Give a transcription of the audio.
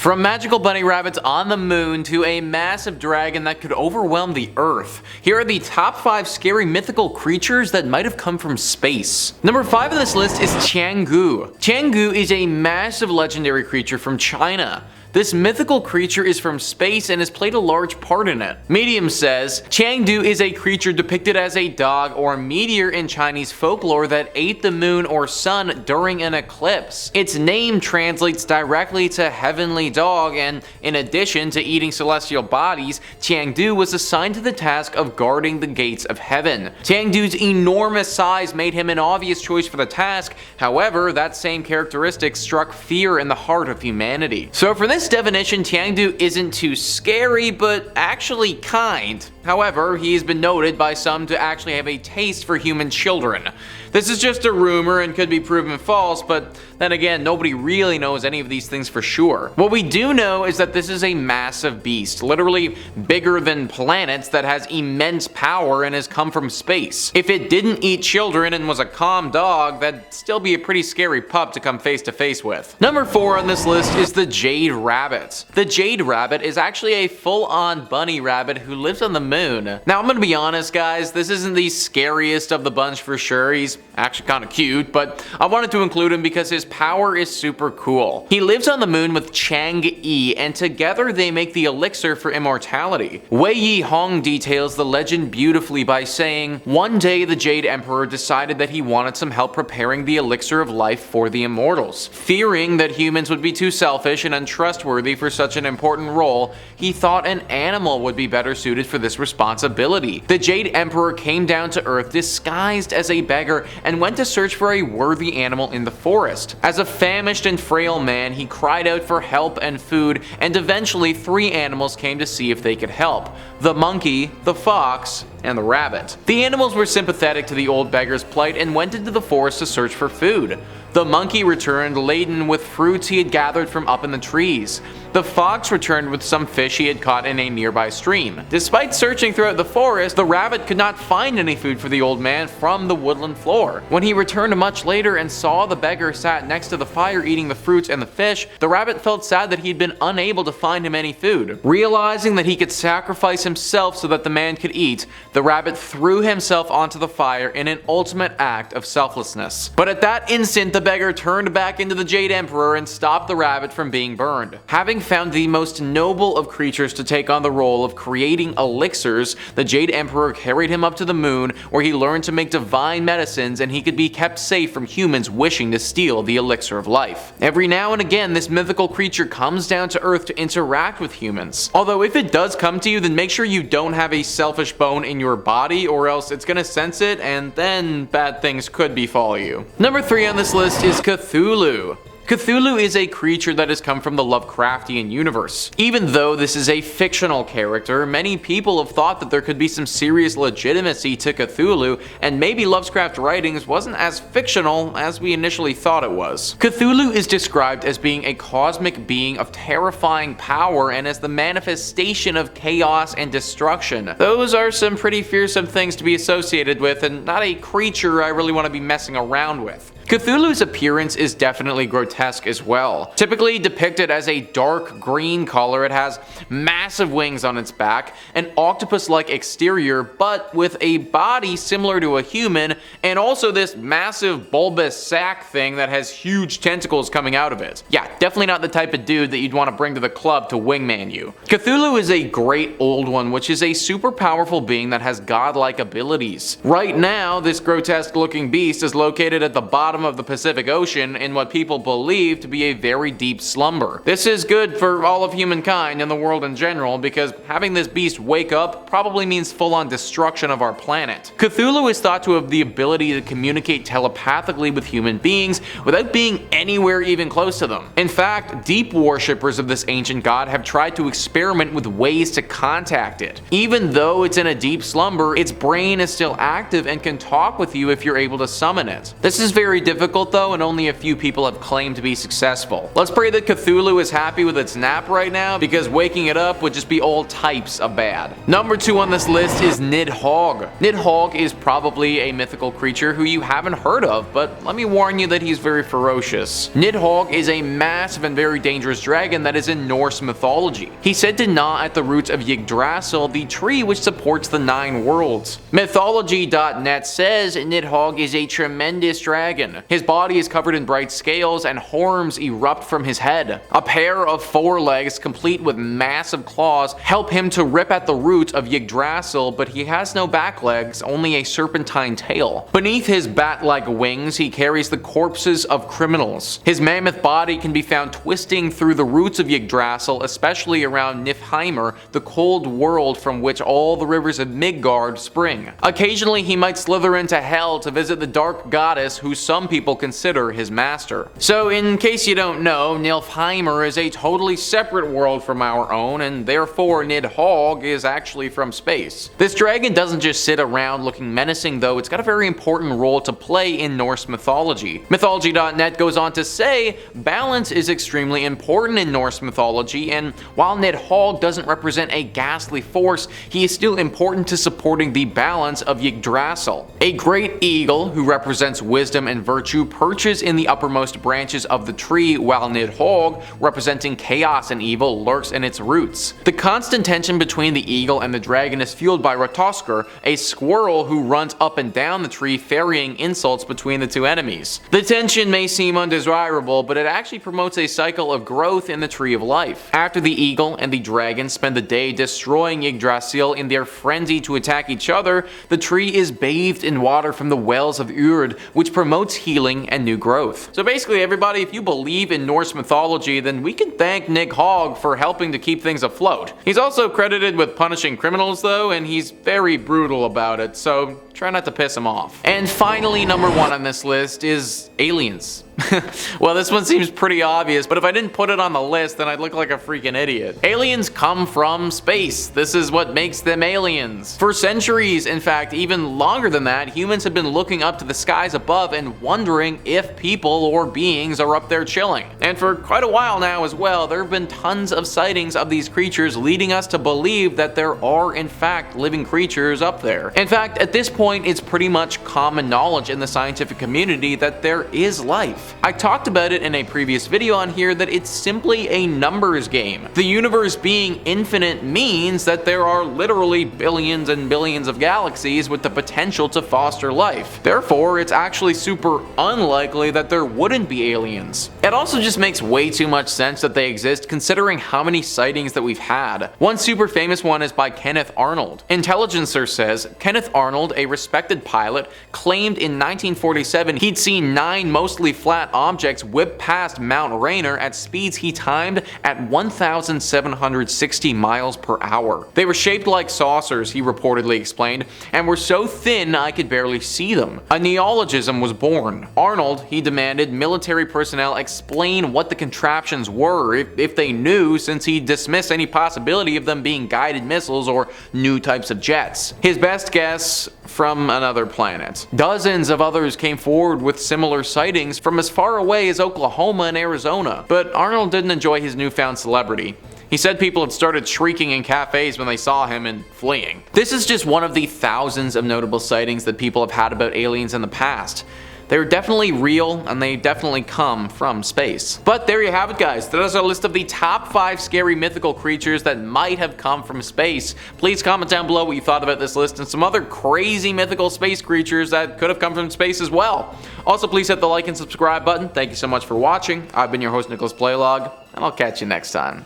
From magical bunny rabbits on the moon to a massive dragon that could overwhelm the earth, here are the top 5 scary mythical creatures that might have come from space. Number 5 on this list is Tiangou. Tiangou is a massive legendary creature from China. This mythical creature is from space and has played a large part in it. Medium says, Tiangou is a creature depicted as a dog or meteor in Chinese folklore that ate the moon or sun during an eclipse. Its name translates directly to heavenly dog, and in addition to eating celestial bodies, Tiangou was assigned to the task of guarding the gates of heaven. Tiangou's enormous size made him an obvious choice for the task. However, that same characteristic struck fear in the heart of humanity. So for this definition, Tiangou isn't too scary, but actually kind. However, he has been noted by some to actually have a taste for human children. This is just a rumor and could be proven false, but then again, nobody really knows any of these things for sure. What we do know is that this is a massive beast, literally bigger than planets, that has immense power and has come from space. If it didn't eat children and was a calm dog, that'd still be a pretty scary pup to come face to face with. Number 4 on this list is the Jade Rabbit. The Jade Rabbit is actually a full-on bunny rabbit who lives on the moon. Now I'm gonna be honest guys, this isn't the scariest of the bunch for sure. He's actually kinda cute, but I wanted to include him because his power is super cool. He lives on the moon with Chang'e, and together they make the elixir for immortality. Wei Yi Hong details the legend beautifully by saying, one day the Jade Emperor decided that he wanted some help preparing the elixir of life for the immortals. Fearing that humans would be too selfish and untrustworthy for such an important role, he thought an animal would be better suited for this responsibility. The Jade Emperor came down to Earth disguised as a beggar and went to search for a worthy animal in the forest. As a famished and frail man, he cried out for help and food, and eventually 3 animals came to see if they could help: the monkey, the fox, and the rabbit. The animals were sympathetic to the old beggar's plight and went into the forest to search for food. The monkey returned laden with fruits he had gathered from up in the trees. The fox returned with some fish he had caught in a nearby stream. Despite searching throughout the forest, the rabbit could not find any food for the old man from the woodland floor. When he returned much later and saw the beggar sat next to the fire eating the fruits and the fish, the rabbit felt sad that he had been unable to find him any food. Realizing that he could sacrifice himself so that the man could eat, the rabbit threw himself onto the fire in an ultimate act of selflessness. But at that instant, the beggar turned back into the Jade Emperor and stopped the rabbit from being burned. Having found the most noble of creatures to take on the role of creating elixirs, the Jade Emperor carried him up to the moon, where he learned to make divine medicines and he could be kept safe from humans wishing to steal the elixir of life. Every now and again, this mythical creature comes down to Earth to interact with humans. Although if it does come to you, then make sure you don't have a selfish bone in your body, or else it's gonna sense it and then bad things could befall you. Number 3 on this list is Cthulhu. Cthulhu is a creature that has come from the Lovecraftian universe. Even though this is a fictional character, many people have thought that there could be some serious legitimacy to Cthulhu, and maybe Lovecraft writings wasn't as fictional as we initially thought it was. Cthulhu is described as being a cosmic being of terrifying power and as the manifestation of chaos and destruction. Those are some pretty fearsome things to be associated with, and not a creature I really want to be messing around with. Cthulhu's appearance is definitely grotesque as well. Typically depicted as a dark green color, it has massive wings on its back, an octopus-like exterior, but with a body similar to a human, and also this massive bulbous sack thing that has huge tentacles coming out of it. Yeah, definitely not the type of dude that you'd want to bring to the club to wingman you. Cthulhu is a great old one, which is a super powerful being that has godlike abilities. Right now, this grotesque looking beast is located at the bottom of the Pacific Ocean in what people believe to be a very deep slumber. This is good for all of humankind and the world in general, because having this beast wake up probably means full-on destruction of our planet. Cthulhu is thought to have the ability to communicate telepathically with human beings without being anywhere even close to them. In fact, deep worshippers of this ancient god have tried to experiment with ways to contact it. Even though it's in a deep slumber, its brain is still active and can talk with you if you're able to summon it. This is very difficult difficult though, and only a few people have claimed to be successful. Let's pray that Cthulhu is happy with its nap right now, because waking it up would just be all types of bad. Number 2 on this list is Nidhogg. Nidhogg is probably a mythical creature who you haven't heard of, but let me warn you that he's very ferocious. Nidhogg is a massive and very dangerous dragon that is in Norse mythology. He's said to gnaw at the roots of Yggdrasil, the tree which supports the 9 worlds. Mythology.net says Nidhogg is a tremendous dragon. His body is covered in bright scales and horns erupt from his head. A pair of forelegs complete with massive claws help him to rip at the roots of Yggdrasil, but he has no back legs, only a serpentine tail. Beneath his bat-like wings, he carries the corpses of criminals. His mammoth body can be found twisting through the roots of Yggdrasil, especially around Niflheimr, the cold world from which all the rivers of Midgard spring. Occasionally he might slither into hell to visit the dark goddess who some people consider his master. So in case you don't know, Niflheimr is a totally separate world from our own, and therefore Nidhogg is actually from space. This dragon doesn't just sit around looking menacing though, it's got a very important role to play in Norse mythology. Mythology.net goes on to say, balance is extremely important in Norse mythology, and while Nidhogg doesn't represent a ghastly force, he is still important to supporting the balance of Yggdrasil. A great eagle, who represents wisdom and virtue, perches in the uppermost branches of the tree, while Nidhogg, representing chaos and evil, lurks in its roots. The constant tension between the eagle and the dragon is fueled by Ratoskr, a squirrel who runs up and down the tree ferrying insults between the two enemies. The tension may seem undesirable, but it actually promotes a cycle of growth in the Tree of Life. After the eagle and the dragon spend the day destroying Yggdrasil in their frenzy to attack each other, the tree is bathed in water from the wells of Urd, which promotes healing and new growth. So basically everybody, if you believe in Norse mythology, then we can thank Nidhogg for helping to keep things afloat. He's also credited with punishing criminals though, and he's very brutal about it, so try not to piss him off. And finally, number 1 on this list is aliens. Well, this one seems pretty obvious, but if I didn't put it on the list, then I'd look like a freaking idiot. Aliens come from space. This is what makes them aliens. For centuries, in fact, even longer than that, humans have been looking up to the skies above and wondering if people or beings are up there chilling. And for quite a while now as well, there have been tons of sightings of these creatures, leading us to believe that there are in fact living creatures up there. In fact, at this point, it's pretty much common knowledge in the scientific community that there is life. I talked about it in a previous video on here that it's simply a numbers game. The universe being infinite means that there are literally billions and billions of galaxies with the potential to foster life. Therefore, it's actually super unlikely that there wouldn't be aliens. It also just makes way too much sense that they exist considering how many sightings that we've had. One super famous one is by Kenneth Arnold. Intelligencer says, Kenneth Arnold, a respected pilot, claimed in 1947 he'd seen 9 mostly flat objects whip past Mount Rainier at speeds he timed at 1,760 miles per hour. They were shaped like saucers, he reportedly explained, and were so thin I could barely see them. A neologism was born. Arnold, he demanded military personnel explain what the contraptions were if they knew, since he dismissed any possibility of them being guided missiles or new types of jets. His best guess, from another planet. Dozens of others came forward with similar sightings from as far away as Oklahoma and Arizona, but Arnold didn't enjoy his newfound celebrity. He said people had started shrieking in cafes when they saw him and fleeing. This is just one of the thousands of notable sightings that people have had about aliens in the past. They're definitely real, and they definitely come from space. But there you have it, guys. That is our list of the top 5 scary mythical creatures that might have come from space. Please comment down below what you thought about this list and some other crazy mythical space creatures that could have come from space as well. Also, please hit the like and subscribe button. Thank you so much for watching. I've been your host, Nicholas Playlog, and I'll catch you next time.